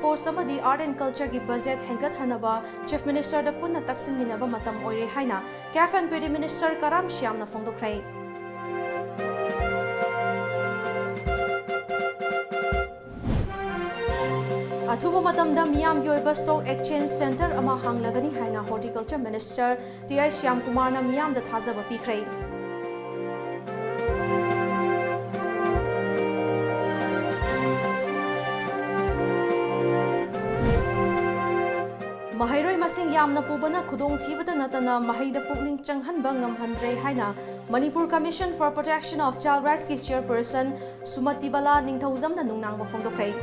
Sports amadi Art and Culture ki budget hengat hanaba Chief Minister da punna taksin minaba matam oire haina CAF and PD Minister Karam Shyam na phongdokrai. Athuba matamda miyam gi oiba stock exchange center ama hanglagani haina Horticulture Minister TI Shyam Kumar na miyam da thajaba pikrai. Mahairoi masing yamna pubana khudong thibada natana mahaida pukning changhanba ngamhandre haina Manipur Commission for Protection of Child Rights ki chairperson Sumati Bala ningthauzamna nungnangba phongdokrai.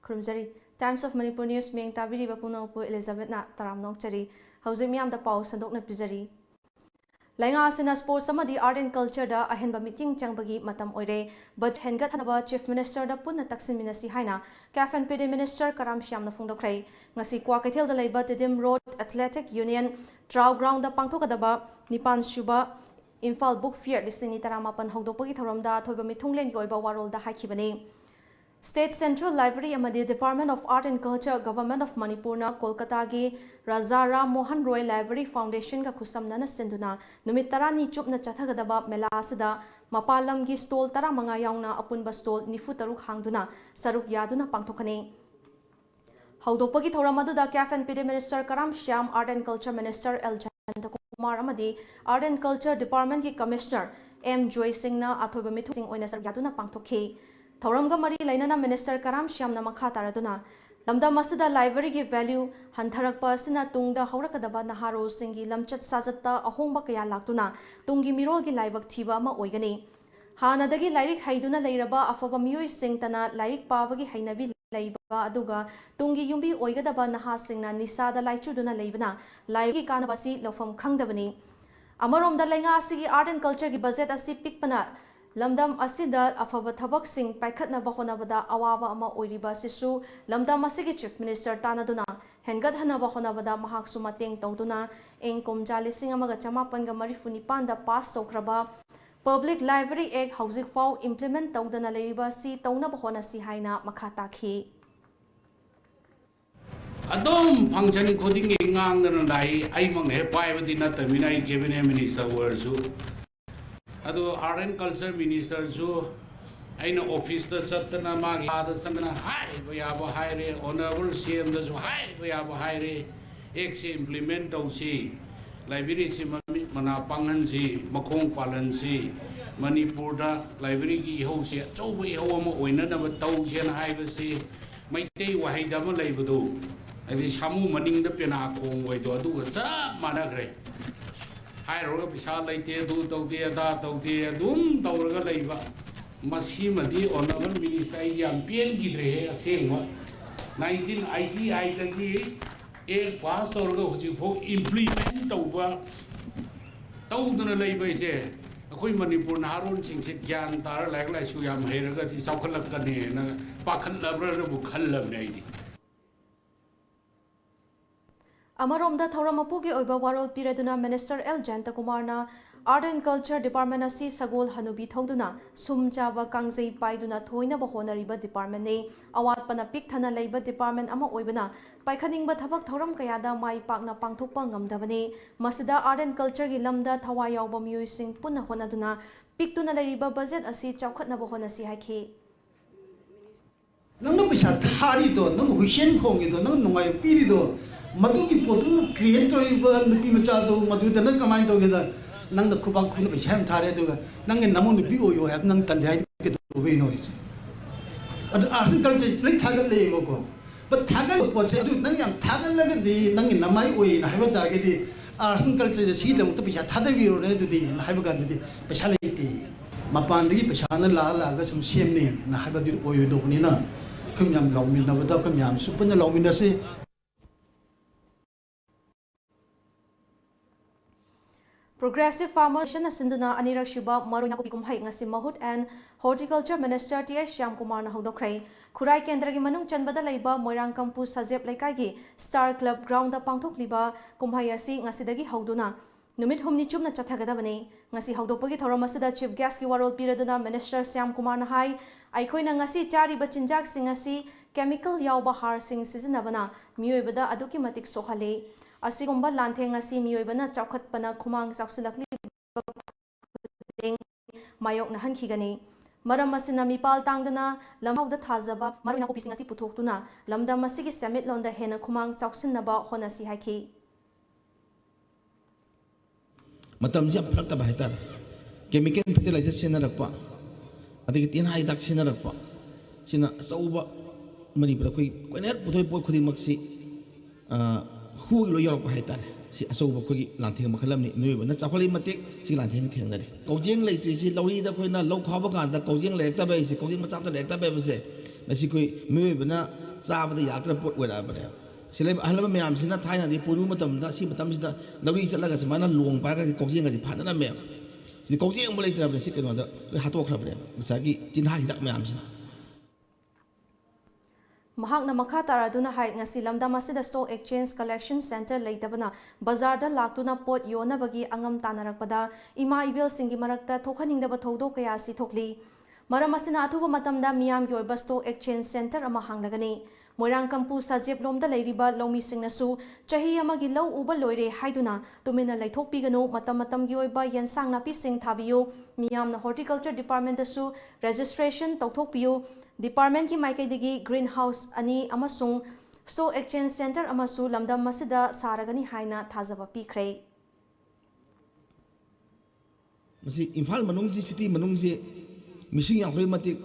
Kurumjari Times of Manipur News meng tabiri bapuna upu Elizabeth na taramnok chari hauze miyam da pau sandok na pizari. Lainga asina sports amadi art and culture da ahenba meeting changbagi matam oire but hengat hanaba Chief Minister da punna taksin minasi haina CAF and PD Minister Karam Shyam na phongdokrai ngasi kwa kaithel da leiba Tidim Road Athletic Union Trow Ground da pangthokadaba Nipan Shuba Imphal Book Fair lisini taramapan hongdokpagi thoramda thoiba mithunglen gi oiba warol da haikibani. State Central Library amadi Department of Art and Culture Government of Manipur na Kolkata gi Raja Ram Mohan Roy Library Foundation ka khusamna na senduna numit tarani chupna chathagadaba mela asida mapalam gi stall tara manga yauna apunba stall nifu taruk hangduna saruk yaduna pangthokani. Haudopagi thoramadu da CAF and PD Minister Karam Shyam Art and Culture Minister L Kumar amadi Art and Culture Department ki Commissioner M Joy Singh na athoiba mithu sing oina saruk yaduna pangthokhi. Thauramga mari lainana Minister Karam Shyam na makha taraduna lamda masida library gi value hantharakpa asina tungda haurakadaba naharo singi lamchat sajatta ahongba kaya laktuna tungi mirol gi laibak thiba ama oigani hanadagi lairik haiduna leiraba afaba miyoi singtana lairik pabagi hainabi leiba aduga tungi yumbi oigadaba naha singna nisada laichuduna leibana library kanabasi lofam khangdabani amarom da lenga asigi art and culture gi budget asi pikpana Lamdam asida afaba thabak sing paikhatna bahonabada awaba ama oiriba sisu lamdam asigi Chief Minister tanaduna hengad hanaba honabada mahak sumateng tawduna eng komjali sing amaga chamapan ga marifuni panda pass sokraba Public Library Act hauzik fau implement tawdana leiriba si tawna bahona si haina makhata khi Adom function coding ngang nai ai mang he pai badina tamina I cabinet minister worsu Ado Art and Culture Minister ju aina office da chatna ma ga da sangna hai bayaba haire honorable CM da ju hai bayaba haire ek se implement tau si library si mana panghan si makhong palan si Manipur da library gi ho se chau ho ma oina na tau chen hai ba si mai tei wa hai da ma lai badu adi samu maning da pena khong wai do adu sa mana gre Hai roga pisa laite du taude da taude dum tauraga leiba masi madi honorable minister yam pen gidre asengwa 1988 dagi ek pass tauraga huji pho implement tauba tauduna leiba ise akoi Manipur naron sing se gyan tar laik lai su yam hairaga ti saukhalak kane na pakhan labra bu khallab nei di Amaromda Thoramapugi oiba warol piraduna Minister L Janta Kumarna Art and Culture Department asi sagol hanubi thoduna sumjaba kangjei paiduna thoina bahona riba department ne awat pana pik thana leiba department ama oibana paikhaningba thabak thoram kayada mai pakna pangthokpa ngamdabane masida Art and Culture gi lamda thawa yawba miyoi sing punna honaduna piktuna leiba budget asi chawkhatna bahona si haikhi nang pisa thari do nang huisen khongi do nang nungai piri do madu ki potu creator iba nupi macha do madu da nang kamai do geda nang da khubang khunu be sham thare do nang nge namu nupi o yo hab nang tan jai ke do be no is ad asin culture play thagal le go but thagal po che adu nang yang thagal la ge di nang nge namai oi na haba da ge di asin culture si da mutu pisa thada bi ro ne du di na haba ga di pisa le ti mapan ri pisa na la ga sum sem ne na haba di o yo do ni na khum yam law min na ba da khum yam su pun law min na se Progressive Farmers Sinduna Anirak Shiba Maruna Kupikumhai Ngasi Mahut and Horticulture Minister T.S. Shyam Kumar na Hodokrai. Kurai Kendragi Manung Chanbada Laiba Moirang Campus Sajep Laikagi Star Club Ground da Pangthok Liba Kumhayasi Ngasidagi Hauduna. Numit humni chumna chathagadabani ngasi haudopagi thoramasida chief guest ki warol piraduna minister Shyam Kumar na hai aikhoina ngasi chari bachinjak singasi chemical yauba har sing sizinabana miyoibada aduki matik sohale asigumba lanthe ngasi miyoibana chaukhatpana khumang chausilakli mayok na hankhigani maram masina mipal tangdana lamhauda thajaba maruna kopisi ngasi puthoktuna lamda masigi summit londa hena khumang chausinnaba honasi haiki Matam siap pelak tabah hitar, chemical fertilizer sina rakpa, adik tian hai dak sina rakpa, sina sauba mani berkoi net putoi pot kudi maksi, hu lo yorok bah hitar, si sauba koi lanting makalam ni nuiba, na cakoli matik si lanting tiang dari. Kau jeng lay si lauri dah koi na lau khabar kan, dah kau jeng lay ekta bay si kau jeng macam tu lay ekta bay bese, nasi koi nuiba na sah pada yak terpot weda pada. Sila ahla mayam sina thai na di puru matam da si matam sida lauri chalaga semana luang pa ka kokjing ga di phadana me si kokjing mo leitra ba si keno da hatok khra ba sagi tin ha hidak mayam sina Mahak na makha taraduna hai ngasi lamda masida stock exchange collection center leitabana bazar da laktuna pot yona bagi angam tanarakpada ima ibil singi marakta thokhaning da thodok kaya si thokli maram asina athuba matamda miyam gi oiba stock exchange center ama hanglagani Moirang Campus Sajep Lomda Lairiba Lomi Singnasu Chahi Amagi Low Uba Loire Haiduna Tumina Laithok Pigano Matamatam Gioiba Yansang Napi Sing Thabio Miyam na Horticulture Department Dasu Registration Tauthok Pio Department ki Maikaidigi Greenhouse Ani Amasung Stock Exchange Center Amasu Lamdam Masida Saragani Haina Thazaba Pikre Masi Imphal manung si city manung si missing yang khoi matik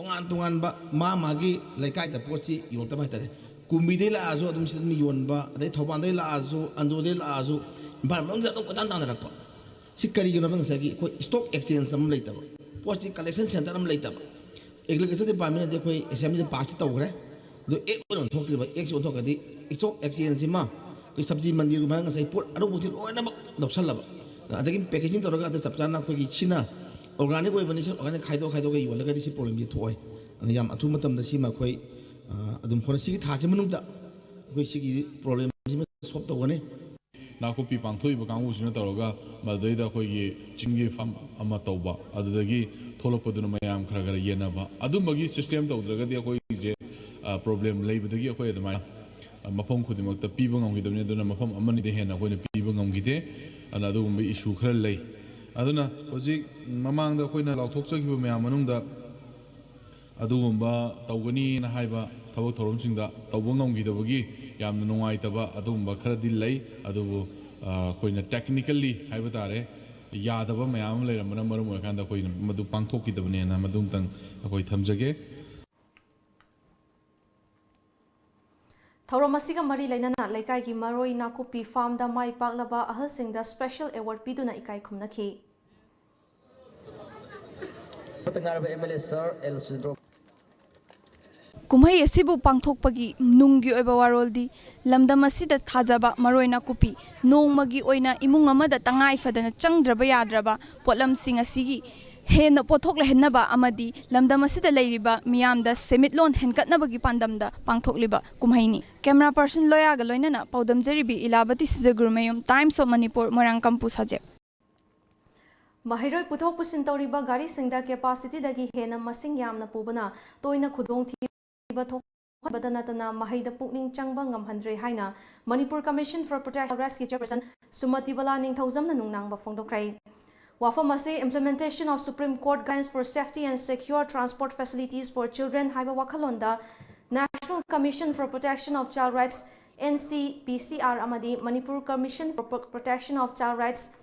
tungan ba magi laikai ta pochi yon ta baitare kumbi de la azu adum sidmi yon ba adai thoban de la azu ando de la azu bar mang ja ko tan tan rakpa sikari gino bang sagi ko stock exchange sam leita ba pochi collection center am leita ba agriculture department de koi assembly de pass ta ugre do ek on thok ti ba ek on thok adi stock exchange ma ko sabji mandir ma ngai pot adu buti oina ba doksal la ba adagi packaging to raga ta chapchana ko gi china organic way bani organic khaido khaido ge yola ga disi problem bi thoi ani yam athu matam da sima khoi adum phone sigi thaje manung da khoi sigi problem sima solve to gane na ko pi pang thoi ba kang u sina to ga ma dei da khoi gi chinggi fam ama to ba adu da gi tholok poduna mayam khara khara yena ba adum bagi system to da ga di khoi je problem lei ba da gi khoi adumai mafam khudimak ta pi ba ngam gi dum ne duna mafam amani de hena khoi na pi ba ngam gi de ana adum bi issue khara lei aduna hojik mamang da koina lauthok chakiba mayam manungda adugumba tawgani na haiba thawak thorom singda tawbo ngamgi dabagi yamna nungai taba adugumba khara dil lei adubu koina technically haiba tare yadaba mayam leiramana marum oikanda koina madu pangthokki dabane na madum tang akoi thamjage Thauramasiga Mari Lainana Laikai ki Maroi Nakupi Farm da Mai Paklaba Ahal Singh da Special Award Piduna Ikai Khumnaki Kumhai asibu pangthokpagi nunggi oiba waroldi lamdam asida thajaba maroina kupi nongmagi oina imung amada tangai fadana changdraba yadraba potlam sing asigi hena pothok lehnaba amadi lamdam asida leiriba miyamda semitlon henkatnabagi pandamda pangthokliba kumhaini camera person loya ga loinana paudam jeribi ilabati sijagurumayum Times of Manipur Moirang Campus Sajep Mahiroi Puthok Pusin Tauriba Gari Singda Capacity Dagi Hena Masing Yamna Pubana Toina Kudong Thiba Badanatana Mahida Pukning Changba Ngamhandre Haina Manipur Commission for Protection Rescue Chairperson Sumati Bala Ningthauzamna Nungnang Bafongdokrai Wafamasi implementation of Supreme Court guidance for safety and secure transport facilities for children Haiba Wakalonda National Commission for Protection of Child Rights NCPCR Amadi Manipur Commission for Protection of Child Rights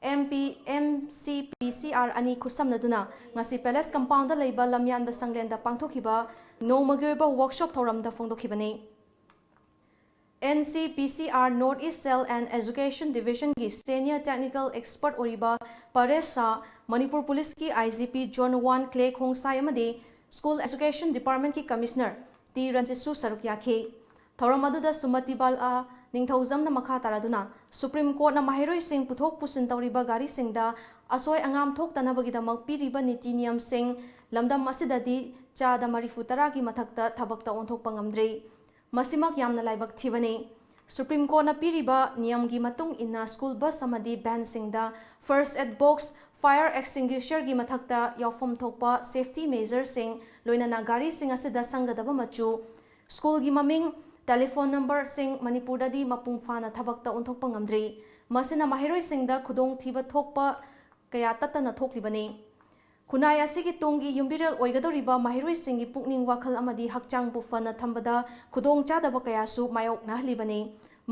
MCPCR ani khusamnaduna ngasi palace compound da leiba lamyan ba sanglenda pangthokhiba nomagyoba workshop thoramda phongdokhibani NCPCR North East Cell and Education Division ki senior technical expert oriba Paresa Manipur Police ki IGP John 1 Clay Khongsai amadi School Education Department ki Commissioner T Ranjisu Sarukyakhe thoram aduda Sumati Bala ꯅꯤꯡꯊꯧꯖꯝꯅ ꯃꯈꯥ ꯇꯥꯔꯗꯨꯅ supreme ꯀꯣꯔꯠꯅ ꯃꯍꯩꯔꯣꯏꯁꯤꯡ ꯄꯨꯊꯣꯛ ꯄꯨꯁꯤꯟ ꯇꯧꯔꯤꯕ ꯒꯥꯔꯤꯁꯤꯡꯗ ꯑꯁꯣꯏ ꯑꯉꯥꯝ ꯊꯣꯛꯇꯅꯕꯒꯤꯗꯃꯛ ꯄꯤꯔꯤꯕ ꯅꯤꯇꯤ ꯅꯤꯌꯝꯁꯤꯡ ꯂꯝꯗꯝ ꯑꯁꯤꯗꯗꯤ ꯆꯥꯗ 40% ꯃꯊꯛꯇ ꯊꯕꯛꯇ ꯑꯣꯟꯊꯣꯛꯄ ꯉꯝꯗ꯭ꯔꯤ ꯃꯁꯤꯃꯛ ꯌꯥꯝꯅ ꯂꯥꯏꯕꯛ ꯊꯤꯕꯅꯤ ꯁꯨꯄ꯭ꯔꯤꯝ ꯀꯣꯔꯠꯅ ꯄꯤꯔꯤꯕ ꯅꯤꯌꯝꯒꯤ ꯃꯇꯨꯡ ꯏꯟꯅ ꯁ꯭ꯀꯨꯜ ꯕꯁ ꯑꯃꯗꯤ ꯚꯦꯟꯁꯤꯡꯗ ꯐꯥꯔꯁ ꯑꯦꯗ ꯕꯣꯛꯁ ꯐꯥꯌꯔ ꯑꯦꯛꯁꯇꯤꯡꯒ꯭ꯋꯤꯁꯔꯒꯤ ꯃꯊꯛꯇ ꯌꯥꯎꯐꯝ ꯊꯣꯛꯄ ꯁꯦꯐꯇꯤ ꯃꯦꯖꯔꯁꯤꯡ ꯂꯣꯏꯅꯅ ꯒꯥꯔꯤꯁꯤꯡ ꯑꯁꯤꯗ ꯁꯪꯒꯗꯕ ꯃꯆꯨ ꯁ꯭ꯀꯨꯜꯒꯤ ꯃꯃꯤꯡ ꯇꯦꯂꯤꯐꯣꯟ ꯅꯝꯕꯔꯁꯤꯡ ꯃꯅꯤꯄꯨꯔꯗꯗꯤ ꯃꯄꯨꯡ ꯐꯥꯅ ꯊꯕꯛꯇ ꯑꯣꯟꯊꯣꯛꯄ ꯉꯝꯗ꯭ꯔꯤ ꯃꯁꯤꯅ ꯃꯍꯩꯔꯣꯏꯁꯤꯡꯗ ꯈꯨꯗꯣꯡꯊꯤꯕ ꯊꯣꯛꯄ ꯀꯌꯥ ꯇꯠꯇꯅ ꯊꯣꯛꯂꯤꯕꯅꯤ ꯈꯨꯟꯅꯥꯏ ꯑꯁꯤꯒꯤ ꯇꯨꯡꯒꯤ ꯌꯨꯝꯕꯤꯔꯦꯜ ꯑꯣꯏꯒꯗꯧꯔꯤꯕ ꯃꯍꯩꯔꯣꯏꯁꯤꯡꯒꯤ ꯄꯨꯛꯅꯤꯡ ꯋꯥꯈꯜ ꯑꯃꯗꯤ ꯍꯛꯆꯥꯡꯕꯨ ꯐꯅ ꯊꯝꯕꯗ ꯈꯨꯗꯣꯡꯆꯥꯗꯕ ꯀꯌꯥꯁꯨ ꯃꯥꯌꯣꯛꯅꯍꯜꯂꯤꯕꯅꯤ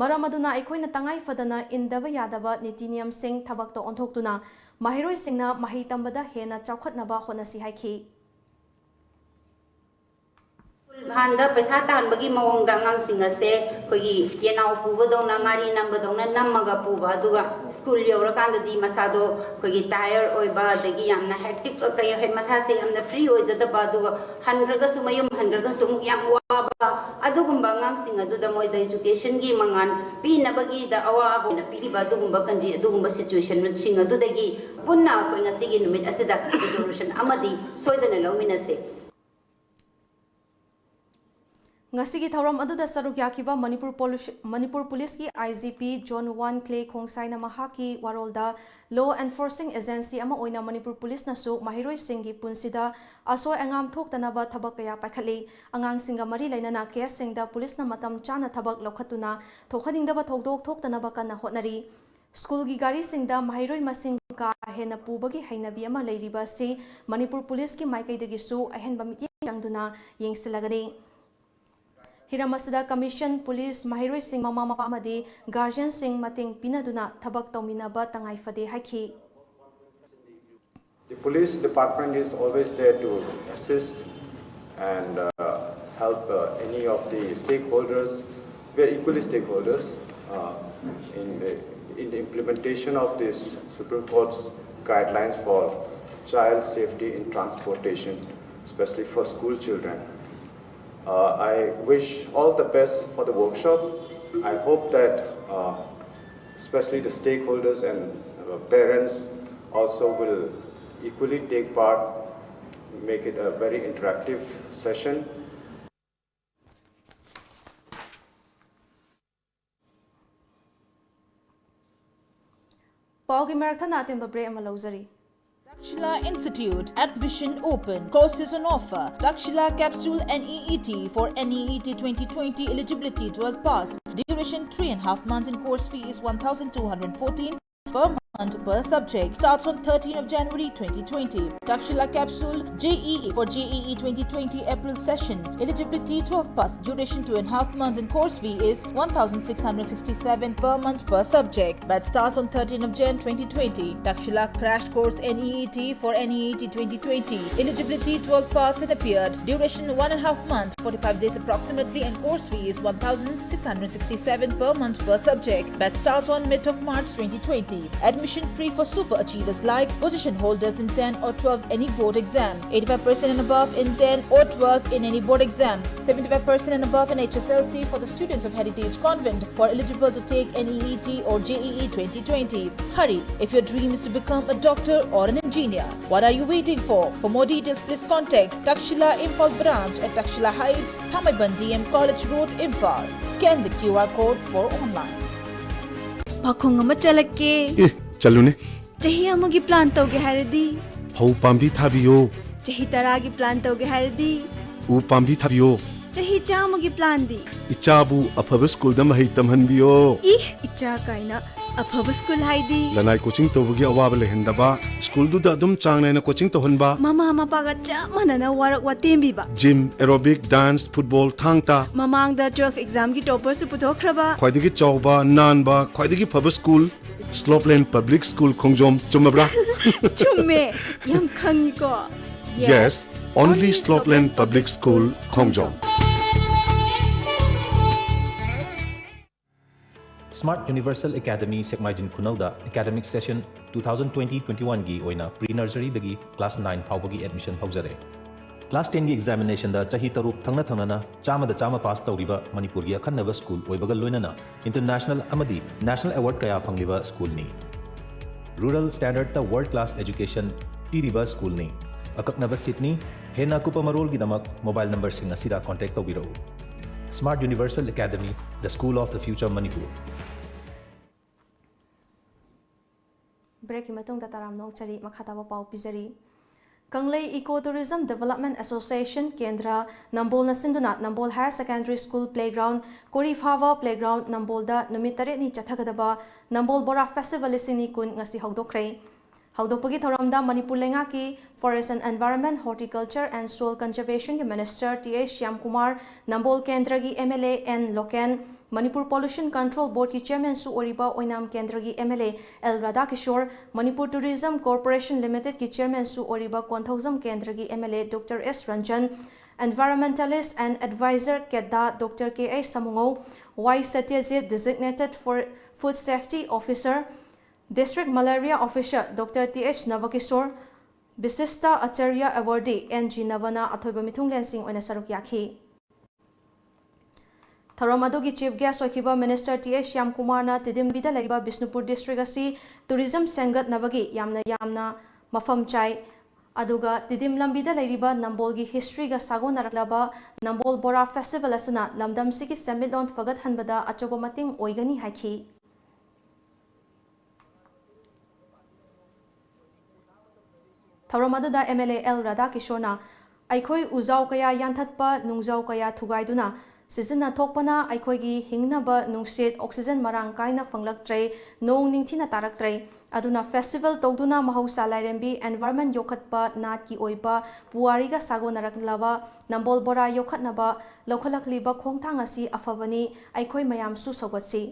ꯃꯔꯝ ꯑꯗꯨꯅ ꯑꯩꯈꯣꯏꯅ ꯇꯉꯥꯏ ꯐꯗꯅ ꯏꯟꯗꯕ ꯌꯥꯗꯕ ꯅꯤꯇꯤ ꯅꯤꯌꯝꯁꯤꯡ ꯊꯕꯛꯇ ꯑꯣꯟꯊꯣꯛꯇꯨꯅ ꯃꯍꯩꯔꯣꯏꯁꯤꯡꯅ ꯃꯍꯩ ꯇꯝꯕꯗ ꯍꯦꯟꯅ ꯆꯥꯎꯈꯠꯅꯕ ꯍꯣꯠꯅꯁꯤ ꯍꯥꯏꯈꯤ ꯍꯥꯟꯗ ꯄꯩꯁꯥ ꯇꯥꯟꯕꯒꯤ ꯃꯑꯣꯡꯗ ꯑꯉꯥꯡꯁꯤꯡ ꯑꯁꯦ ꯑꯩꯈꯣꯏꯒꯤ ꯌꯦꯅꯥꯎ ꯄꯨꯕꯗꯧꯅ ꯉꯥꯔꯤ ꯅꯝꯕꯗꯧꯅ ꯅꯝꯃꯒ ꯄꯨꯕ ꯑꯗꯨꯒ ꯁ꯭ꯀꯨꯜ ꯌꯧꯔꯀꯥꯟꯗꯗꯤ ꯃꯁꯥꯗꯣ ꯑꯩꯈꯣꯏꯒꯤ ꯇꯥꯌꯔ ꯑꯣꯏꯕ ꯑꯗꯒꯤ ꯌꯥꯝꯅ ꯍꯦꯛꯇꯤꯛ ꯃꯁꯥꯁꯦ ꯌꯥꯝꯅ ꯐ꯭ꯔꯤ ꯑꯣꯏꯖꯗꯕ ꯑꯗꯨꯒ ꯍꯟꯈ꯭ꯔꯒꯁꯨ ꯃꯌꯨꯝ ꯍꯟꯈ꯭ꯔꯒꯁꯨ ꯑꯃꯨꯛ ꯌꯥꯝ ꯋꯥꯕ ꯑꯗꯨꯒꯨꯝꯕ ꯑꯉꯥꯡꯁꯤꯡ ꯑꯗꯨꯗ ꯃꯣꯏꯗ ꯏꯖꯨꯀꯦꯁꯟꯒꯤ ꯃꯉꯥꯜ ꯄꯤꯅꯕꯒꯤꯗ ꯑꯋꯥꯕ ꯑꯣꯏꯅ ꯄꯤꯔꯤꯕ ꯑꯗꯨꯒꯨꯝꯕ ꯑꯗꯨꯒꯨꯝꯕ ꯁꯤꯆꯨꯋꯦꯁꯟꯁꯤꯡ ꯑꯗꯨꯗꯒꯤ ꯄꯨꯟꯅ ꯑꯩꯈꯣই ꯉꯁꯤꯒꯤ ꯅꯨꯃꯤꯠ ꯑꯁꯤꯗ ꯔꯤꯖꯣꯂꯨꯁꯟ ꯑꯃꯗꯤ ꯁꯣꯏꯗꯅ ꯂꯧꯃꯤꯟꯅꯁꯦ ngasi thauram aduda saruk yakiba manipur police ki IGP John 1 Clay Khongsaina mahaki warolda law enforcing agency ama oina manipur police na su mahiroi singi punsida asoi angam thoktanaba thabak kaya pakhali angang singa mari lainana case singda police na matam chana thabak lokhatuna thokhaningdaba thokdok thoktanaba kana hotnari school gi gari singda mahiroi masing ka hena pubagi hainabi ama leiriba si manipur police ki maikai dagi su ahenba miting jangduna yengsilagani Hiramasida Commission Police Mahiroi Singh Mama Mapa Amadi Guardian Singh Mating Pinaduna Thabak Tauminaba Tangai Fade Haki. The police department is always there to assist and help any of the stakeholders. We are equally stakeholders in the implementation of this Supreme Court's guidelines for child safety in transportation, especially for school children. I wish all the best for the workshop. I hope that especially the stakeholders and parents also will equally take part, make it a very interactive session. Paugi Marathana Timba Bre Amalauzari. Dakshila Institute, admission open, courses on offer. Dakshila Capsule NEET for NEET 2020 eligibility 12 pass. Duration 3.5 months and course fee is 1,214 per month per subject. Starts on 13th of January 2020. Dakshila Capsule JEE for JEE 2020 April session. Eligibility 12 pass. Duration 2.5 months and course fee is 1,667 per month per subject. Batch starts on 13th of Jan 2020. Dakshila Crash Course NEET for NEET 2020. Eligibility 12 pass and appeared. Duration 1.5 months, 45 days approximately, and course fee is 1,667 per month per subject. Batch starts on mid of March 2020. Admission free for super achievers like position holders in 10 or 12 any board exam, 85% and above in 10 or 12 in any board exam, 75% and above in HSLC for the students of Heritage Convent who are eligible to take NEET or JEE 2020. Hurry if your dream is to become a doctor or an engineer. What are you waiting for? For more details, please contact Dakshila Imphal branch at Dakshila Heights, Thamaiban DM College Road, Imphal. Scan the QR code for online. Pakhong ama chalake. Chalune. Chahi amagi plan tauge haradi. Hau pambi thabiyo. Chahi taragi plan tauge haradi. U pambi thabiyo. Chahi chamagi plan di. Ichabu afaba school da mahai tamhanbiyo. Icha kaina afaba school haidi. Lanai coaching tawagi awaba lehendaba. School du da dum changnai na coaching tawhanba. Mama paga chamana na warak watembi ba. Gym, aerobic, dance, football, thangta. Mamang da 12 exam gi topper su puthokraba. Khwaidagi chawba, nanba, khwaidagi phaba school. Slopeland Public School Khongjom chumabra. Chumme yam khangi ko. Yes, only Slopeland Public School Khongjom. Smart Universal Academy Sekmaijin Kunalda academic session 2020-21 gi oina pre-nursery dagi class 9 faubagi admission haujare. Class 10 की examination दा चाही तरुक थंगना थंगना चामा पास तौरीबा मणिपुर की अखन्नबा school ओइबगा लोइनना international अमदी national award कया फंगलिबा स्कूल नि रूरल स्टैंडर्ड ता वर्ल्ड क्लास एजुकेशन पीरिबा स्कूल नि अकक्नबा सिडनी हेना कुपा मरोल की दमक मोबाइल नंबर सिंग असिदा कांटेक्ट तौबिरो smart universal academy the school of the future Manipur break की मतुंग दा ताराम नोंगचरी मखाताबा पाउ पिजरी कंगलई इको टूरिज्म डेवलपमेंट एसोसिएशन केंद्र नंबोल नसिंदुना Nambol higher secondary school playground कोरीफावा playground नंबोलदा नुमित 8 नि चथगदबा नंबोल बोरा फेस्टिवल सिंगनी कुन ngasi हौदोखरे हौदोपगी थौरमदा मणिपुर लेंगा की forest and environment horticulture and soil conservation के मिनिस्टर टी श्याम कुमार नंबोल केंद्र की MLA N Loken Manipur pollution control board की चेयरमैन सुओरिबा ओइनाम केंद्र की MLA L Radha Kishore Manipur tourism corporation limited की चेयरमैन सुओरिबा कोंथौजम केंद्र की MLA doctor S Ranjan environmentalist and adviser केदा doctor K A Samungo Y Satyajit designated for food safety officer district malaria officer doctor T H Navkishore विशिष्ट आचार्य अवार्डी एन जी नवना अथोब मिथुंगलेंसिंग ओइना सरुक याखी थौरम अदुगी चीफ गेस्ट ओइखिबा minister T H Shyam Kumar तिदिमबिदा लैबा बिष्णुपुर डिस्ट्रिक्ट असी टूरिज्म सेंगत नबगी यामना मफम चाय अदुगा तिदिम लंबिदा लैरिबा नंबोल की हिस्ट्री गा सागोनरकलाबा नंबोल बोरा फेस्टिवल असना लमदम सिकी सेमिटलोन फगत हनबदा अचोबा मतिंग ओइगनी हाइखी थौरम अदुदा एमएलए एल राधा किशोरना अखोई उजाव कया यानथतपा नुंगजाव कया थुगाइदुना सिजना थोकपना अखोई हिंगनबा नुंगसेट ऑक्सीजन मरांग कायना फंगलक्ट्रे नोंग निंगथिना तारक्ट्रे अदुना फेस्टिवल तौदुना महौसा लाइरेंबी एनवायरनमेंट योखतपा नाट की ओइबा पुवारीगा सागोनरकलाबा नंबोल बोरा योखतनबा लौखलकलिबा खोंगथांग असि अफबनी अखोई मयाम सु सौगतसी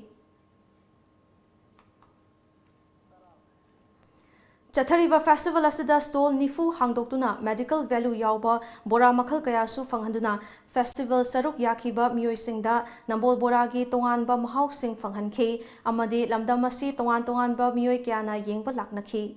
चथरीबा फेस्टिवल असिदा स्टॉल निफु हांगदोक्तुना मेडिकल वैल्यू यावबा बोरा मखल कयासु फंगहंदुना फेस्टिवल सरुक याखिबा मियोइसिंगदा नंबोल बोरागी तोंगानबा महाउसिंग फंगहनखि अमदि लमदम असि तोंगानबा मियोइ क्याना येंगबा लाकनखि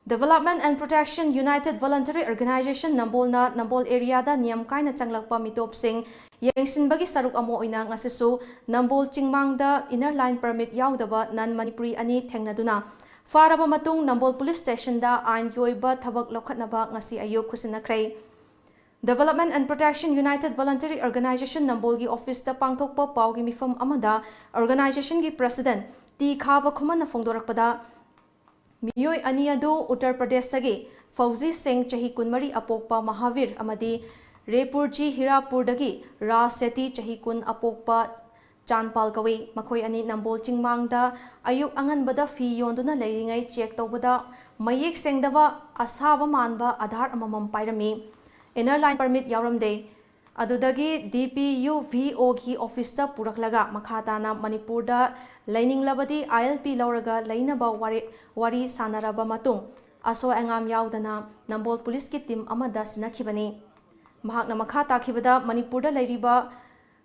Development and Protection United Voluntary Organization Nambolna Nambol area da niam kaina changlakpa mitop sing yengsinbagi saruk amo oina ngasisu Nambol chingmang da inner line permit yaudaba nan Manipuri ani thengnaduna faraba matung Nambol police station da ain ki oiba thabak lokhatnaba ngasi ayuk khusinakhrei Development and Protection United Voluntary Organization Nambol gi office da pangthokpa pau gi mifam amada organization gi president ti khaba khuman phongdorakpada मियोय अनियादो Uttar Pradesh सगे फौजी सिंह चही कुनमरी अपोकपा महावीर अमदी रेपुर जी हिरापुर दगी रा सेती चही कुन अपोकपा चानपाल कवे मखोय अनि नंबोल चिंगमांगदा अयुक अंगनबदा फी योंदुना लेरिंगै चेक तौबदा मयेक सेंगदबा असाबा मानबा आधार अममम पाइरमी इनर लाइन परमिट यावरमदे अदुदगी DPU VO की ऑफिस ता पुरकलगा मखाताना मणिपुर दा लैनिंगलबदी ILP लौरगा लैनबा वारी सानरबा मतुंग असो अंगाम यावदना नंबोल पुलिस की टीम अमदा सिनखिबनी महाकना मखा ताखिबदा मणिपुर दा लैरिबा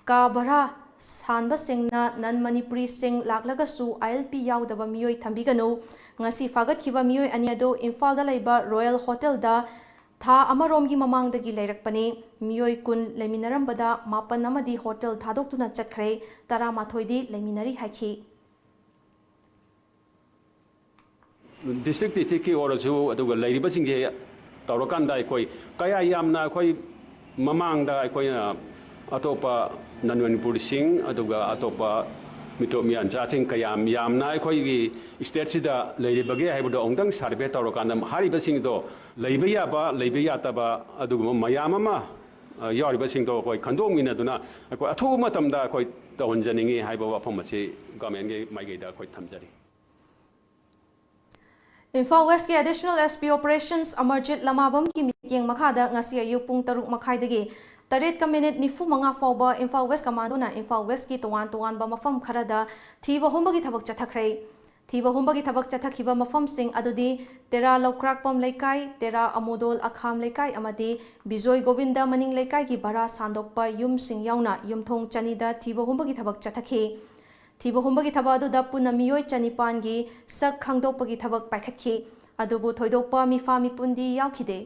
का भरा सानबा सिंगना नन मणिपुरी सिंग लाकलगसु ILP यावदबा मियोय थंबिगनु ngasi fagatkiba miyoy aniado Imphal दा लैबा रॉयल होटल दा था अमरोमगी ममांगदगी लैरकपने मियोय कुन लेमिनरमबदा मापन अमदी होटल थादोक्तुना चटखरे तरा माथोइदी लेमिनरी हाइखि डिस्ट्रिक्ट की ओरसु अदुगा लैरिबसिंगे तौरकांदा अखोई कया यामना अखोई ममांगदा अखोई अतोपा नन मणिपुर सिंग अदुगा अतोपा मिटोमियान जाथिंग कयाम यामना अखोई स्टेट सिदा लैरिबगे हाइबदो ओंदंग सर्वे तौरकांदा हारिबसिंगदो लैबा याबा लैबा यातबा अदुगुम मयाम अमा यारिबसिंगदो अखोई खंदोंगिनदुना अखोई अथुबा मतमदा अखोई तौहनजनिंगे हाइबा वाफम असे गवर्नमेंट के माइगेदा अखोई थमजरी इम्फाल वेस्ट के additional SP operations Amarjit Lamabam की मीटिंग मखादा ngasi ayuk pung 3 मखाइदगी 8 मिनट 95 फाउबा इम्फाल वेस्ट कमांडोना इम्फाल वेस्ट की तोवान बा मफम खरदा थीबा हुंबगी थबक चथखरै थीबा हुंबगी थबक चथखिबा मफम सिंग अदुदी तेरा लौक्राकपम लेकाई तेरा अमोदोल अखाम लेकाई अमदी बिजोय गोविंदा मनिंग लेकाई की बरा सांदोकपा युम सिंग याउना युमथोंग चनीदा थीबा हुंबगी थबक चथखि थीबा हुंबगी थबा अदुदा पुना मियोय चनिपान गी सक खंगदोपगी थबक पाइखतखि अदुबु थोइदोकपा मिफा मिपुंदी याउखिदे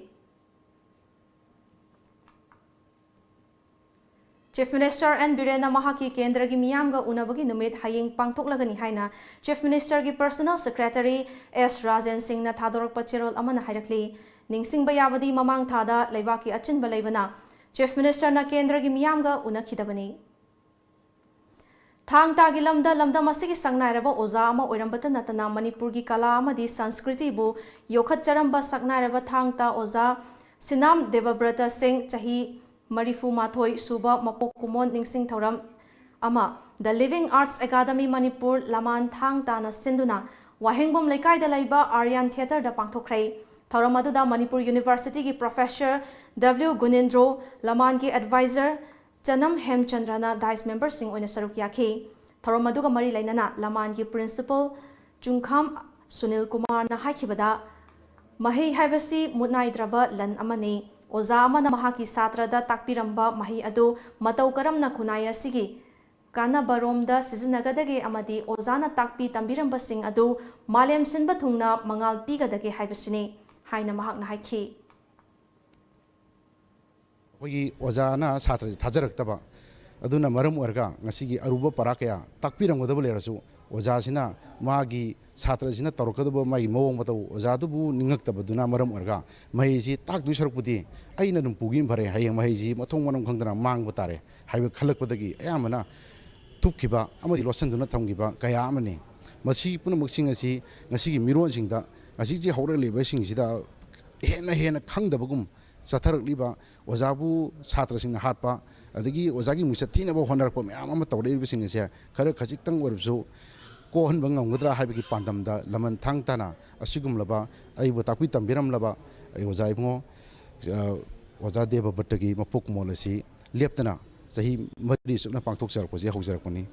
Chief Minister N. Birena Mahaki Kendra gi miyamga unabagi numit haying pangthoklagani haina Chief Minister gi Personal Secretary S. Rajan Singh na thadorak pachirol amana hairakli ningsingba yabadi mamang thada leibaki achinba leibana Chief Minister na Kendra gi miyamga unakhidabani Thang tagi lamda masigi sangnaraba oza ama oirambata natana Manipur gi kala amadi Sanskriti bu yokhat charamba saknaraba thang ta oza Sinam Devabrata Singh chahi Marifu Mathoi Suba Mapok Kumon Ningsing Thoram Ama The Living Arts Academy Manipur Laman Thang Tana Sinduna Wahengbom Lekai da Laiba Aryan Theatre da Pangthokrai Thoramadu da Manipur University ki Professor W Gunendro Laman ki Advisor Chanam Hemchandrana Dice Member Singh Oina Saruk Yakhi Thoramadu ga Mari Lainana Laman ki Principal Chungkham Sunil Kumar na haikibada Mahi Haibasi Mutnaidraba Lan Amani Oza amana mahaki satrada takpiramba mahi adu matau karamna khunaya sigi kana baromda sizinnagadage amadi ozana takpi tambiramba sing adu malem sinba thungna mangal pigadage haibasini haina mahakna haiki Ogi ozana satra thajarakta aduna maram orga ngasigi aruba parakaya takpiramgodaba lerasu ozasina magi satra sina tarokadaba mai mawong matau ozadubu ningaktabaduna maram orga maiji takdu sarukpudi aina dum pugin bare hayeng maiji mathong manam khangdana mangba tare haiba khalakpadagi ayamana thupkiba amadi losanduna thamgiba kaya amani masi punamuksing asi ngasigi miron singda ngasigi hawra leba singsida hena khangdabagum satharakliba ozabu satra singna hatpa adagi ozagi musathina ba honarakpa mayam ama tawreba singase khara khajitang orubsu Kohan bang ngamudra haibiki pandamda laman thang tana asigum laba aibu takpi tambiram laba ai ozai bungo oza deba battagi mapuk molasi leptana sahi mari sukna pangthok sar koji haujar koni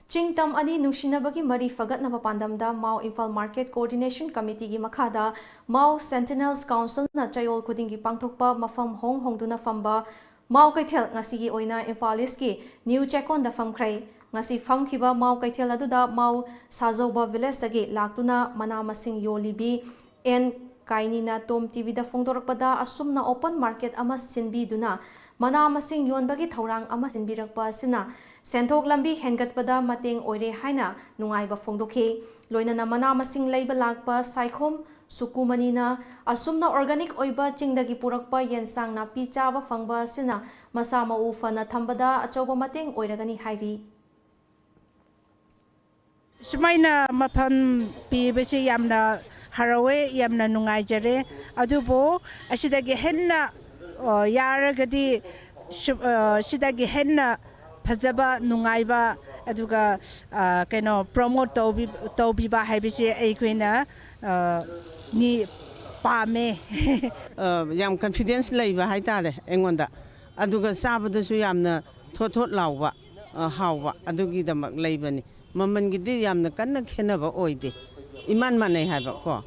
Chingtam ani nungsinabagi mari fagatnaba pandamda Mau Imphal Market Coordination Committee gi makhada Mau Sentinels Council na chayol khudingi pangthokpa mafam hongduna famba Mau Kaithel ngasigi oina Imphalis ki New Chekon da famkrai ngasi famkhiba Mau Kaithel aduda Mau Sajoba Village sagi laktuna mana masing yolibi en kainina TOMTV da fongdorakpada asumna open market ama sinbi duna mana masing yonbagi thaurang ama sinbirakpa sina senthok lambi hengatpada mateng oire haina nungaiba fongdokhi loinana mana masing leiba lakpa saikhom Sukumanina asumna organic oiba chingdagi purakpa yensang na pichaba fangba sina masa mau fana thambada achoba mateng oiragani hairi Sumaina maphan pibasi yamna harawe yamna nungaijare adubo asidagi henna yaragadi sidagi henna phajaba nungaiba aduga kaino promote tawbiba haibisi aikoina ni pame yam confidence leiba haitare engonda aduga sabadasu yamna thot lawba hawba adugi damak leibani mamangidi yamna kanna khenaba oide iman manai haba ko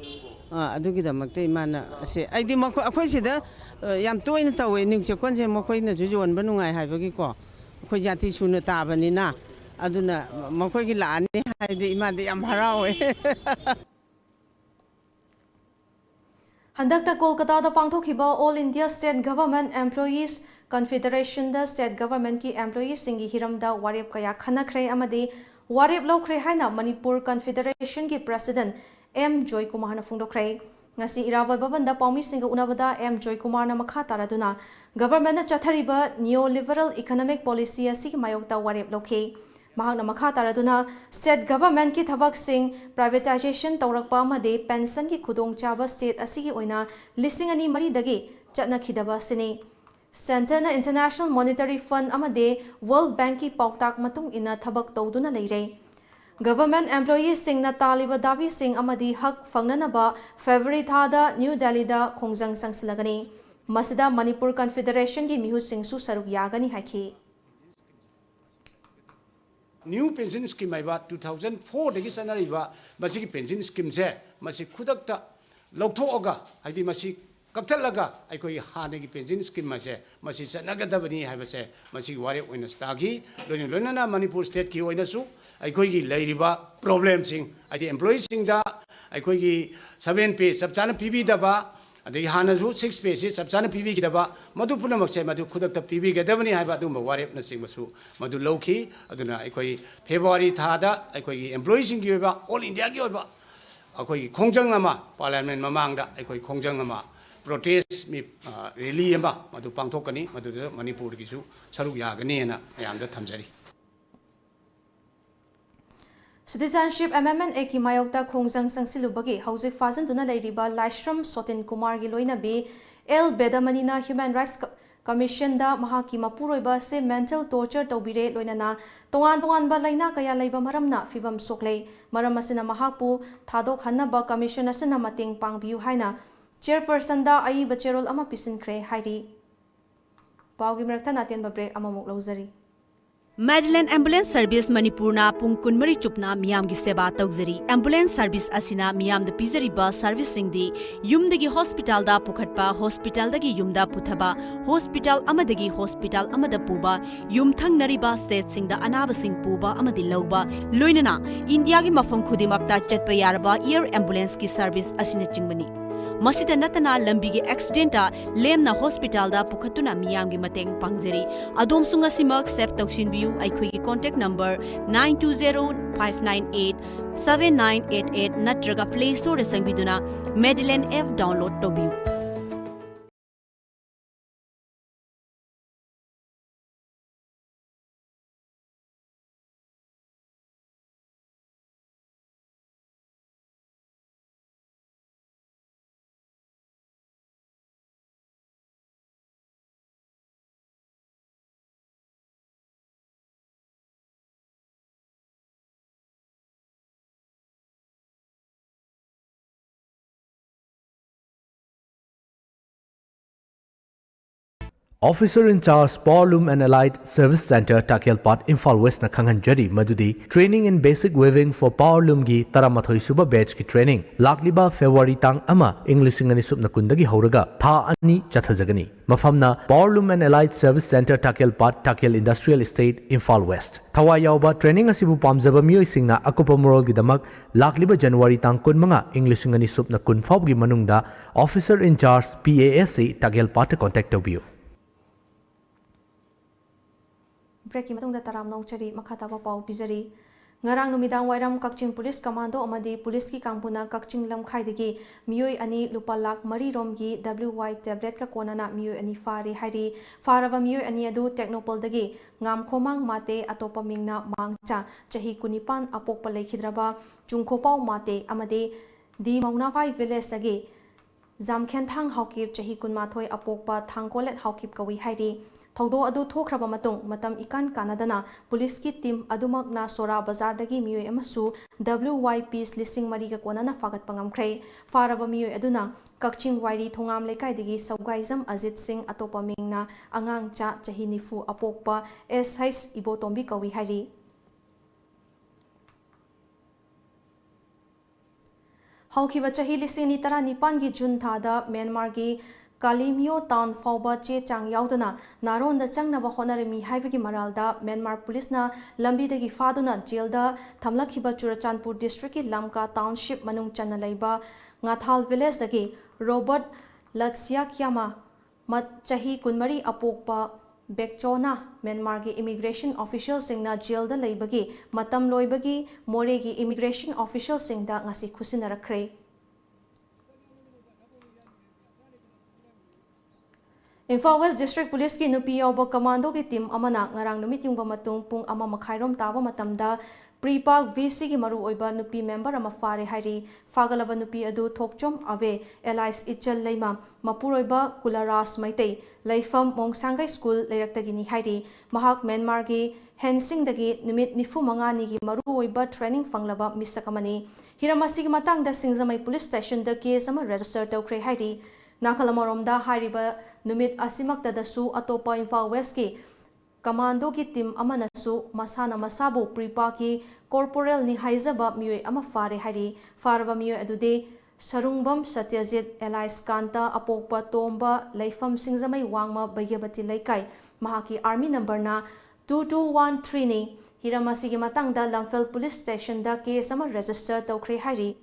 adugi damakte imana se aidi mako akhoi sida yam toina tawe ningse konse makoina jujon banungai habagi ko akhoi jati suna tabani na aduna makoi gi laani haide imade yam harawe Handakta Kolkata da pangthokhiba All India State Government Employees Confederation da State Government ki employees singi hiramda warep kaya khanakhrei amadi warep lokhrei haina Manipur Confederation ki President M Joy Kumar na phungdokhrei ngasi irawa babanda paumi singa unabada M Joy Kumar na makha taraduna government na chathariba neoliberal economic policy asi mayokta warep lokhi mahakna makha taraduna state government ki thabak sing privatization tawrakpa amade pension ki khudong chaba state asigi oina lising ani mari dagi chatna khidaba sini center na international monetary fund amade world bank ki pauktak matung ina thabak tawduna leire government employees sing na taliba davi sing amadi hak fangnanaba February thada New Delhi da khongjang sangsilagani masida Manipur Confederation ki mihu sing su saruk yagani haki New pension scheme aiba 2004 dagi sanariba masi pension scheme se masi khudakta lokhthoga haidi masi kaktalaga aikoi hanegi pension scheme masi chanagadabani haibase masi ware oina stagi loina Manipur state ki oina su aikoi gi leiriba problem sing haidi employees sing da aikoi gi 7 pay sabchana pibi daba अदगी हानजु 6 page सब चाना PB गिदबा मधु पुनमक्से मधु खुदक PB गदबनी हाइबा दुम वारेप न सिंगमसु मधु लौखी अदुना अखोई फेब्रुवारी थादा अखोई employee सिंग की ओइबा all India की ओइबा अखोई खोंजंग अमा पार्लियामेंट ममांगदा अखोई खोंजंग अमा प्रोटेस्ट मी रैली अमा मधु पांथोकनी मधु मणिपुर की सरुक यागनीना यामदा थमजरी Citizenship Amendment Act की मायोक्ता खोंजंग संगसिलुबगी हौजिक फाजनदुना लेरिबा लाइश्रम सोतिन कुमार की लोइनबी एल बेदमनीना ह्यूमन राइट्स कमीशन दा महाकी मपुरोइबा से मेंटल टॉर्चर तौबिरे लोइनना तोंगान तोंगानबा लाइना कया लैबा मरमना फिबम सोक्ले मरम असिना महाकपु थादोक हन्नबा कमीशन असना मतेंग पांगबियु हाइना चेयरपर्सन दा आई बचेरोल अमा पिसिनख्रे हाइरी पाउगी मरक्ता नातेन break अमामुक लौजरी Madeline Ambulance Service Manipurna pung kunmari chupna miyam gi seba tawjari ambulance service asina miyam da pizari ba service sing di yum dagi hospital da pukhatpa hospital dagi yum da puthaba hospital amadagi hospital amada puba yum thang nariba state sing da anaba sing puba amadi lawba loinana India gi mafam khudimakta chatpa yarba air ambulance ki service asina chingbani Masida natana lambi gi accident ta lemna hospital da pukhatuna miyam gi mateng pangjari adom sunga simak save tawshin biu aikhoi gi contact number 9205987988 natraga play store sangbiduna Madeline F download tobiu Officer in charge Powerloom and Allied Service Center Takelpat Imphal West na khanghanjari madudi training in basic weaving for Powerloom gi taramathoi suba batch ki training lakliba February tang ama English ngani subna kundagi hauraga tha ani chathajagani mafamna Powerloom and Allied Service Center Takelpat Takel Industrial Estate Imphal West thawa yauba training asibu pamjaba mioi singna akupa moral gi damak lakliba January tang kunmanga English ngani subna kun faub gi manungda Officer in charge PASC Takelpat contact obiu Break ki matungda taram nau chari makhataba pau pizari ngarang numidang wairam kakching police commando amadi police ki kangpuna kakching lamkhai degi mioi ani lupa lak mari rom gi WY tablet ka konana mioi ani fari hairi faraba mioi ani adu technopol degi ngam khomang mate atopa mingna mangcha chahi kunipan apokpa lekhidraba chungkhopau mate amadi di maunawai village degi zamkhen thang haukip chahi kunmathoi apokpa thangkolet haukip kawi hairi Thogdo adu thokraba matung matam ikan kanadana police ki team adumakna sora bazar dagi mioi amasu WYP listing mari ka konana fagat pangamkhre faraba mioi aduna kakching wairi thongam lekai dagi saugaizam Ajit Singh atopa mingna angang cha chahi nifu apokpa S6 ibotombi kawi hairi Haukiba chahi listing ni tara nipan gi June thada Myanmar gi Kalimio town fauba che chang yaudana naron da chang na ba honare mi haibagi maralda Myanmar police na lambi dagi faduna jail da thamlakhiba Churachandpur district ki Lamka township manung channa leiba ngathal village dagi Robert Latsya Kyama mat chahi kunmari apokpa Bekchona Myanmar gi immigration official singna jail da leibagi matam loibagi more gi immigration official singda ngasi khusinarakhre Imphal West District Police ki nupi yauba commando ki team amana ngarang numit yung matung pung ama makhairom taba matamda Pre-Park VC ki maru oiba nupi member ama fare hairi fagalaba nupi adu thokchom ave Elias Ichal leima mapuroiba Kularas Maitei leifam Mongsangai School leiraktagini hairi mahak Myanmar gi Hensing dagi numit nifu mangani gi maru oiba training fanglaba misakamani hiramasi ki matang da Singzamai Police Station da case ama register tawkre hairi Nakalamaromda hariba numit asimakta dasu atopa Imphal West ki commando ki team amanasu masana masabu Pre-Park ki corporal ni haizaba mioi ama fare hari faraba mioi adude Sarungbam Satyajit Elias Kanta apokpa tomba leifam Singzamai wangma baigabati laikai mahaki army number na 2213 ni hiramasi ki matangda Lamphel Police Station da case ama register tawkre hari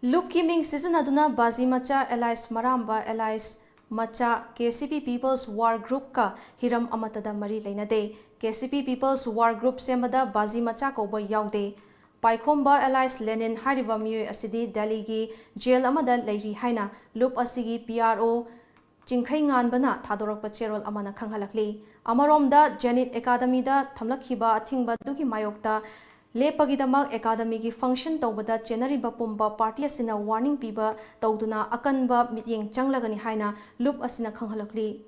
Loop ki ming sizinaduna bazi macha Elias Maramba Elias macha KCP People's War Group ka hiram amatada mari leinade. KCP People's War Group semada bazi macha koba yaude. Paikomba Elias Lenin hariba miyoi asidi Delhi gi jail amada leiri haina loop asigi PRO Jingkai nganbana thadorakpa cherol amana khanghalakli. Amaromda Janet Academy da thamlakhiba athingba dugi mayokta Lepagidamak Academy gi function tawbada chenariba pumba party asina warning piba tawduna akanba mityeng changlagani haina loop asina khanghalakli.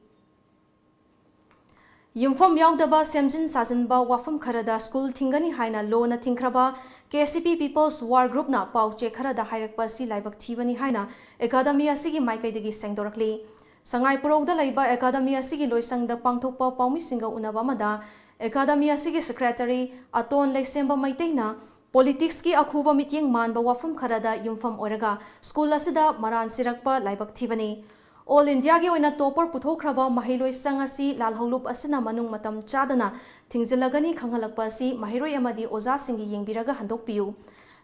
Yumfam yaudaba semjin sajanba wafam kharada school thingani haina lo na thingkraba KCP People's War Group na pauche kharada hairakpa si laibak thibani haina Academy asigi maikaidagi sengdorakli. Sangai Purokda laiba Academy asigi loisangda pangthokpa paumi singa unaba mada Academy asigi secretary Aton Leisemba Maiteina politics ki akhuba mityeng manba wafam kharada yumfam oraga school asida maran sirakpa laibak thibani. All India gi oina topper puthokraba mahiloi sangasi lalholup asina manung matam chadana thingzilagani khanghalakpa asi mahiroi amadi oza singi yengbiraga handokpiu.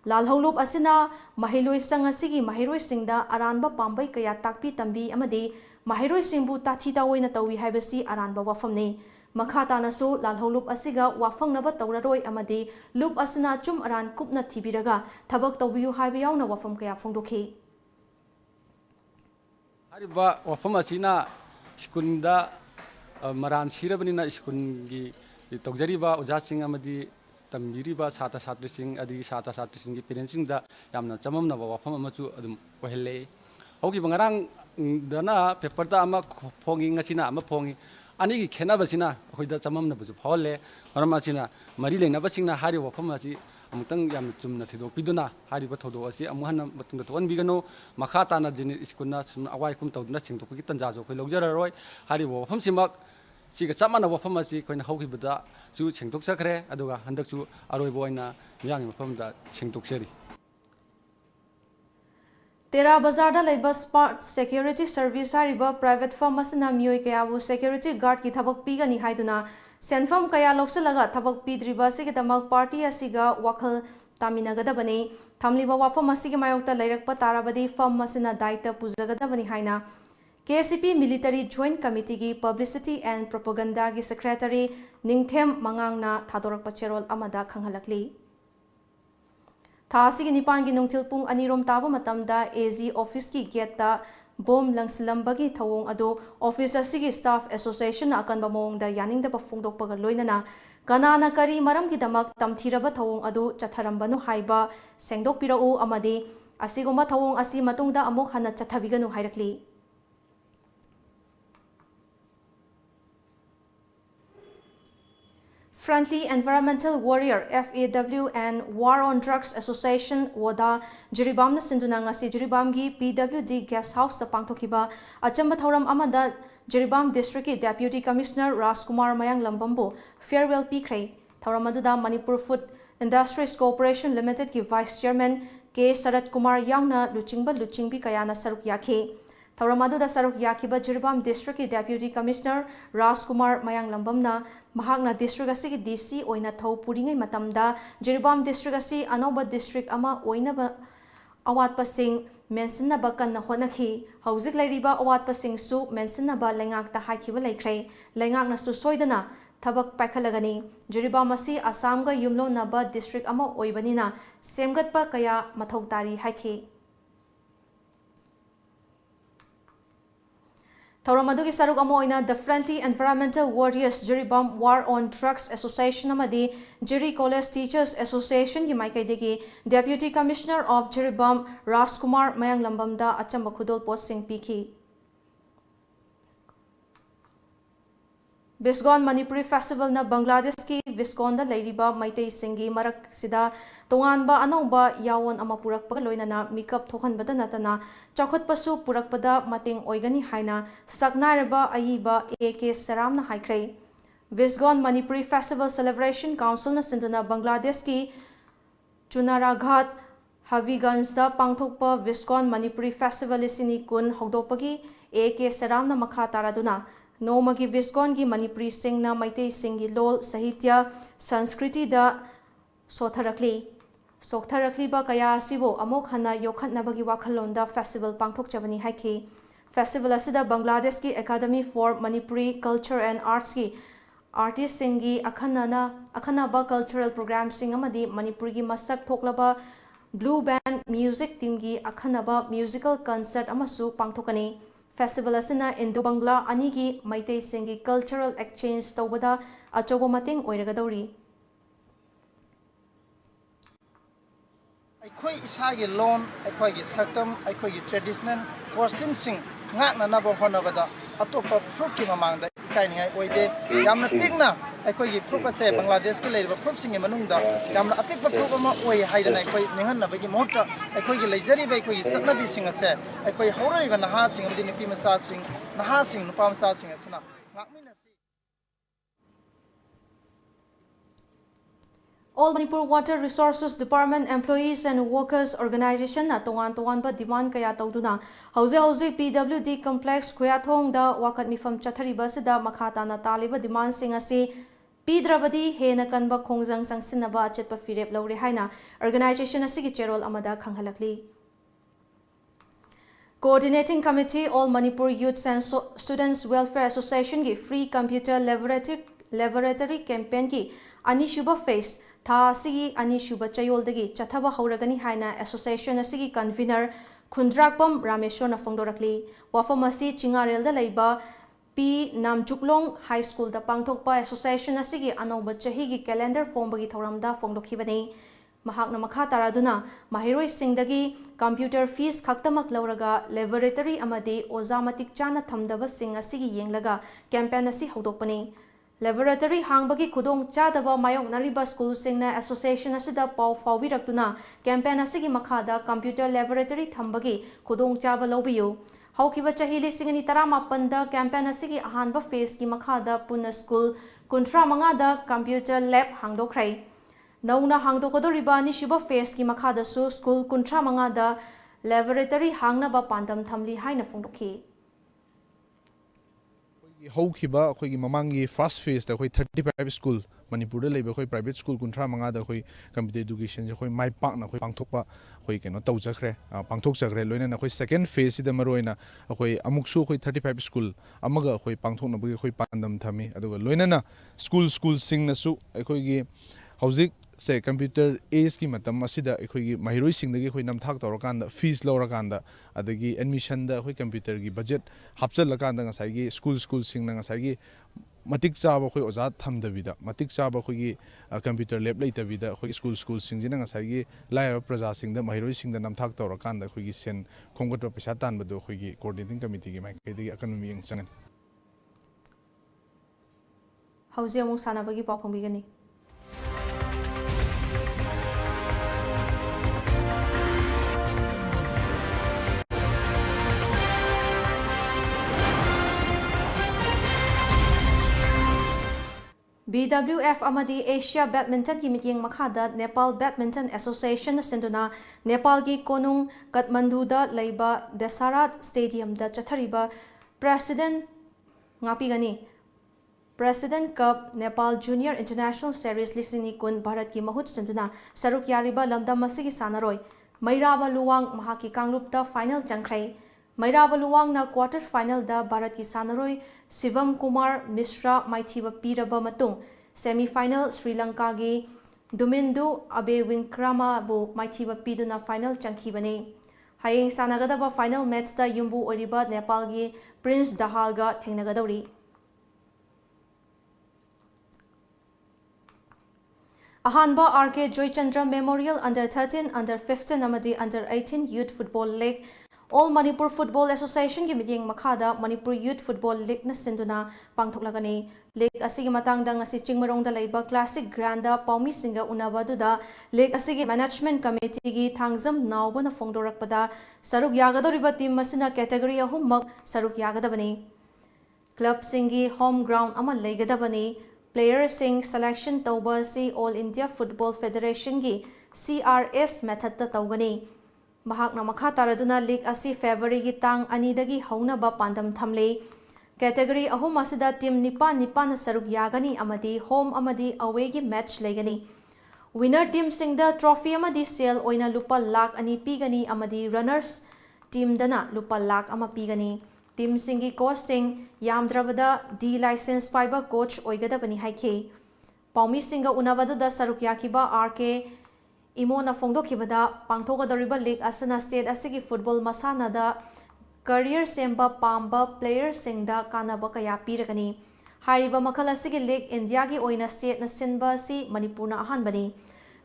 Lalholup asina mahiloi sangasi gi mahiroi singda aranba pambai kaya takpi tambi amadi mahiroi singbu tathita oina tawi haibasi aranba wafamne. Makhatana so lalholup asiga wafangnaba tawraroi amadi loop asina chum aran kupna thibiraga thabak tawbiu haibayauna wafam kaya phongdokhi. Hariba wafam asina skunda maran sirabanina skungi tawjariba ojasing amadi tambiriba sata satri sing adi sata satri sing parents da yamna chamamna wafam amachu adum wahelle hoki bangarang dana paper da ama phongi ngasina ama phongi ani gi khena basina hoida chamamna buju phole arama sina mari leina basingna hari wafam asi amutang yam chumna thidok piduna hari ba thodo asi amuhan matung da ton bigano makhata na jini iskuna sum awai kum tawduna singtok ki tanja jo khoi logjara roi hari wafam simak siga chamana wafam asi koina hoki bada chu singtok sakre aduga handak chu aroi boina yang wafam da singtok seri Tera Bazar da laiba Smart Security Service hariba private firm asina miyoi kayabu security guard ki thabak pigani haiduna senfam kaya loksalaga thabak pidriba sigidamak party asiga wakhal taminagadabani thamliba wafam asigi mayokta lairakpa tarabadi firm asina daita pujagadabani haina KCP Military Joint Committee gi Publicity and Propaganda gi Secretary Ningthem Mangangna thadorakpa cherol amada khanghalakli. Thasigi nipan gi nungthil pung anirom taba matamda AG office ki gate ta bom langsilambagi thawong ado office asigi staff association akanba mongda yaningda ba phungdokpaga loinana kanana kari maram ki damak tamthiraba thawong ado chatharambanu haiba sengdokpirau amadi asigoma thawong asi matungda amok hana chathabiganu hairakli. Friendly Environmental Warrior FAW and War on Drugs Association WADA Jiribamna Sinduna ngasi Jiribamgi PWD Guest House ta pangthokiba achamba thoram amada Jiribam District ki Deputy Commissioner Rajkumar Mayang Lambambo farewell pikre thoram aduda Manipur Food Industries Corporation Limited ki Vice Chairman K Sarat Kumar Yangna luchingbi kayana saruk yakhe Tauramadu da saruk yakiba Jiribam District ki Deputy Commissioner Rajkumar Mayang Lambamna mahakna district asigi DC oina thau puringai matamda Jiribam District asi anoba district ama oinaba awatpa sing mensinaba kanna honakhi hauzik lairiba awatpa sing su mensinaba lengak ta haikiba laikhre lengak na su soidana thabak paikhalagani Jiribam asi Assam ga yumlo naba district ama oibanina semgatpa kaya mathau tari haiki Tauramadu ki saruk amo oina the Friendly Environmental Warriors Jiribam War on Drugs Association amadi Jiri College Teachers Association ki maikaidegi Deputy Commissioner of Jiribam Rajkumar Mayang Lambamda achamba khudol post sing piki Viscon Manipuri Festival na Bangladesh ki Viscon da lairiba maitei singi marak sida tonganba anauba yawon ama purakpa loinana makeup thokhanbada natana chakhatpasu purakpada mating oigani haina saknaraba aiba AK Saramna haikrai Viscon Manipuri Festival Celebration Council na sinduna Bangladesh ki Chunaraghat Haviganj da pangthokpa Viscon Manipuri Festival isini kun hogdopagi AK Saramna makha taraduna Nomagi Viscon gi Manipuri singna maitei singi lol sahitya sanskriti da sotharakli सोक्थरक्लिबा कया असिबो अमुक हन्ना योखत्नबगी वाखल्लोंदा festival पांगथोकचबनी हाइखि festival असिदा Bangladesh की academy for Manipuri culture and arts की artist सिंगी अखन्नबा cultural programme सिंग अमदी मणिपुर की मसक थोकलबा blue band music team की अखन्नबा musical concert अमसु पांगथोकनी festival असिना Indo बंगला अनी की मैतै सिंगी कल्चरल एक्सचेंज तौबदा अचौबो मतेंग ओइरगदौरी अखोई इसागी लोन अखोई सक्तम अखोई ट्रेडिशनल कॉस्ट्यूम सिंग nabo honabada atopa fruit ki mamangda kaingai oide yamna pikna अखोई फ्रूट से बांग्लादेश के लेब फ्रूट सिंग मनुंगदा यामना अपिक फ्रूट अमा ओय हाइदना अखोई निहन्नबगी महत्ता अखोई लेजरी बे अखोई सत्नबी सिंग से अखोई हौरइबा नहा सिंग अमदि निपि मसा सिंग नहा सिंग नुपा मसा सिंग असना All Manipur Water Resources Department employees and workers organization na tongan ba demand kaya tawduna hauze PWD complex Khuyathong da wakat mifam chathariba sida makhata na taliba demand sing ase pidrabadi hena kanba khongjang sangsinaba achetpa firep lawre haina organization asigi cherol amada khanghalakli Coordinating Committee All Manipur Youth and Students Welfare Association ki free computer laboratory campaign ki anishuba phase था सिगी अनिशुब चयोलदगी चथबा हौरगनी हाइना association असिगी convener खुंद्राकपम Rameshwar फोंदोरकली वाफम असि चिंगारेलदा लैबा P नामजुकलोंग high school दा पांगथोकपा association असिगी अनौब चहीगी calendar फोंबगी थौरमदा फोंदोखिबनी महाकना मखा तारादुना माहिरोय सिंगदगी computer fees खक्तमक लौरगा laboratory अमदी ओजा मतिक चाना थमदबा सिंग असिगी येंगलगा campaign असि हौदोकपनी Laboratory hangbagi khudong chadaba mayok nariba school singna association asida paw fawiraktuna campaign asigi makhada computer laboratory thambagi khudong chaba lobiyu haukiba chahi lisingani taramapan da campaign asigi ahanba phase ki makhada puna school kuntra manga da computer lab hangdokrai nauna hangdokodoriba ni shuba phase ki makhada su school kuntra manga da laboratory hangna ba pandam thamli haina phongdokhi हौखिबा अखोई ममांगी first phase दा 35 school Manipur लेब अखोई private school कुंथ्रा मंगा दा अखोई computer education अखोई माइ पाकना अखोई पांगथोकपा अखोई केनो तौजखरे पांगथोकजखरे लोइना अखोई सेकेंड फेज सिदा मरोइना अखोई अमुकसु अखोई 35 स्कूल अमगा अखोई पांगथोकनबगी अखोई पांदम थमी अदुगा लोइना स्कूल सिंगनसु अखोईगी हौजिक से कंप्यूटर एज की मतम असिदा अखोईगी महिरोई सिंगदगी अखोई नमथाक तौरकांदा फीस लौरकांदा अदगी एडमिशन दा अखोई कंप्यूटर की बजट हापचलकांदा ngसाइगी स्कूल सिंगना ngसाइगी मतिक चाबा अखोई ओजा थमदबिदा मतिक चाबा अखोईगी कंप्यूटर लैब लेतबिदा अखोई स्कूल सिंगजिना ngसाइगी लायर प्रजा सिंगदा महिरोई सिंगदा नमथाक तौरकांदा अखोईगी सेन खोंगटो पैसा तानबदो अखोईगी कोऑर्डिनेटिंग कमिटी की माइकैदगी अकनमी यंगचंगन हौजे अमु सानाबगी पाफंबिगनी BWF amadi Asia Badminton ki mityeng makhada Nepal Badminton Association senduna Nepal ki konung Kathmandu da leiba Desarat Stadium da chathariba President Cup Nepal Junior International Series lisini kun Bharat ki mahut senduna saruk yariba lamdam masigi sanaroi Mairaba Luwang mahaki Kangrup da final changkhrai Mairaba Luwang na quarter final da Bharat ki sanaroi Sivam Kumar Mishra maithiba piraba matung semi final Sri Lanka gi Dumindu Abevinkrama bu maithiba piduna final changkhibani hayeng sanagadaba final match da yumbu oriba Nepal gi Prince Dahal ga thengnagadori Ahanba RK Joychandra Memorial Under 13 Under 15 amadi Under 18 Youth Football League All Manipur Football Association ki midyeng makhada Manipur Youth Football League na sinduna pangthoklagani league asigi matangda ngasi chingmarongda leiba classic granda paumi singa unabaduda league asigi management committee gi thangjam nawbana fongdorakpada saruk yagadoriba team masina category ahummak saruk yagadabani club singi home ground ama leigadabani player sing selection tawba si All India Football Federation gi CRS method ta tawgani Mahakna makha taraduna league asi February gi tang anidagi haunaba pandam thamle category ahum asida team nipan na saruk yagani amadi home amadi away gi match legani Winner team singda trophy amadi sale oina lupa lakh ani pigani amadi runners team dana lupa lakh ama pigani. Team singi coach sing yamdrabada D license paiba coach oigadabani haike. Paumi singa unabadu da sarukyakiba RK Imona Fongdokibada Pangtogadoriba League Asana State Asigi Football Masana da career semba pamba player singda kanaba kaya piragani. Hariba makhala asigi League India gi oina state na sinba si Manipurna ahanbani.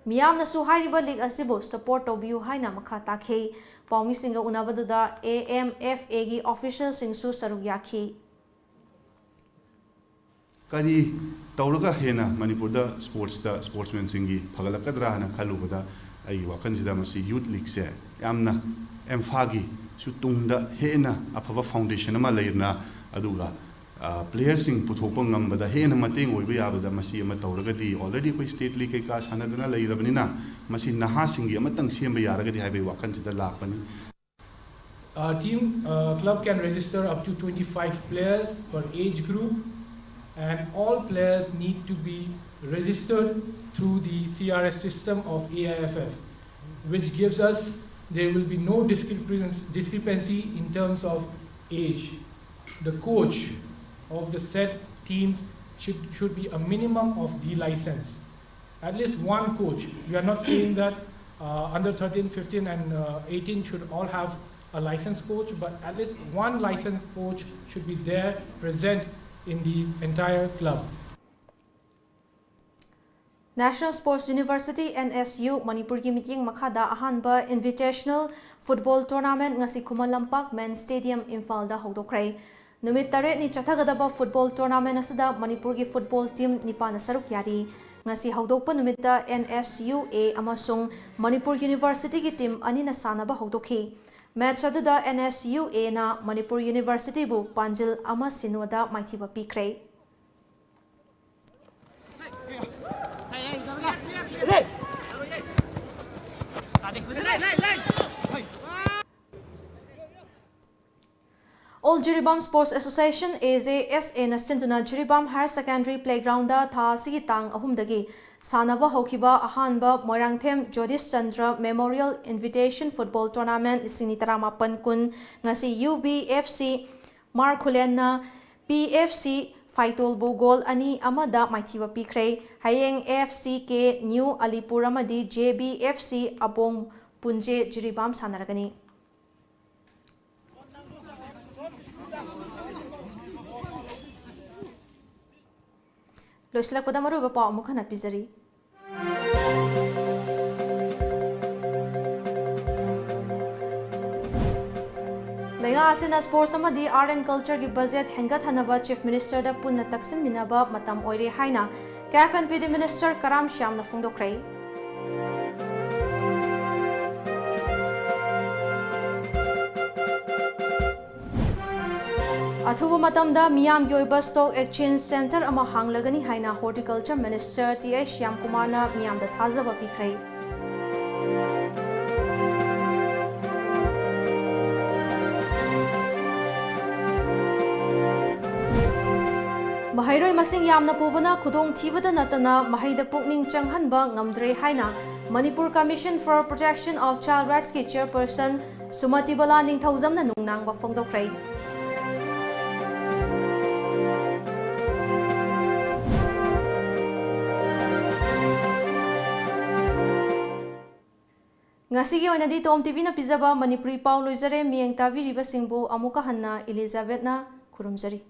Miyam na su hariba League asibu support tobiu haina makha takhe. Paumi singa unabadu da AMFA gi official singsu sarugyaki. Kari tauraga hena Manipur da sportsman singi phagalakadra hana khalubada ai wakanjida masi youth league se yamna emphagi su tungda hena afaba foundation ama leirna aduga players sing puthokpa ngambada hena mateng oiba yabada masi ama tauragadi already koi state league ka sanadana leirabnina masi naha singi amatang semba yaragadi haibai wakanjida lakpani. Team club can register up to 25 players per age group, and all players need to be registered through the CRS system of AIFF, which gives us there will be no discrepancy in terms of age. The coach of the said teams should be a minimum of D license. At least one coach. We are not saying that under 13, 15 and 18 should all have a licensed coach, but at least one licensed coach should be there present in the entire club. National Sports University NSU Manipur gi meeting makhada ahanba invitational football tournament ngasi Kumalampak Main Stadium Imphal da hodokrai. Numit tare ni chathagadaba football tournament asada Manipur gi football team nipana saruk yari. Ngasi hodokpa numita NSUA amasung Manipur University gi team anina sanaba hodokhi. Match aduda NSUA na Manipur University bu Panjil ama sinoda maithiba pikre. All Jiribam Sports Association AJSA na sinduna Jiribam Higher Secondary Playground da tha sigi tang ahumdagi sanaba hokiba ahanba Moirangthem Jodish Chandra Memorial Invitation Football Tournament Sinitaraman kun ngasi UBFC Markhulen na PFC Faitol Bogol ani amada maithiba pikre hayeng FCK New Alipur amadi JBFC Abong Punje Jiribam sanaragani. Loislak pada maru bapa amukan apizari. Lenga asina sports amadi art and culture ki budget hengat hanaba chief minister da punna taksin minaba matam oire haina CAF and PD minister Karam Shyam na fungdokrai. Athuba matamda Miyam Yoiba Stock Exchange Center ama hanglagani haina Horticulture Minister T.A. Shyam Kumar na Miyam da thazaba pikrai. Mahairoi masing yamna pubana khudong thibada natana mahaida pukning changhanba ngamdre haina Manipur Commission for Protection of Child Rights ki chairperson Sumati Bala Ningthauzamna nungnangba fongdokrai. Ngasigi oinadi TOMTV na pizaba Manipuri pau loizare miyeng tabiriba singbu amuka hanna Elizabeth na kurumzari.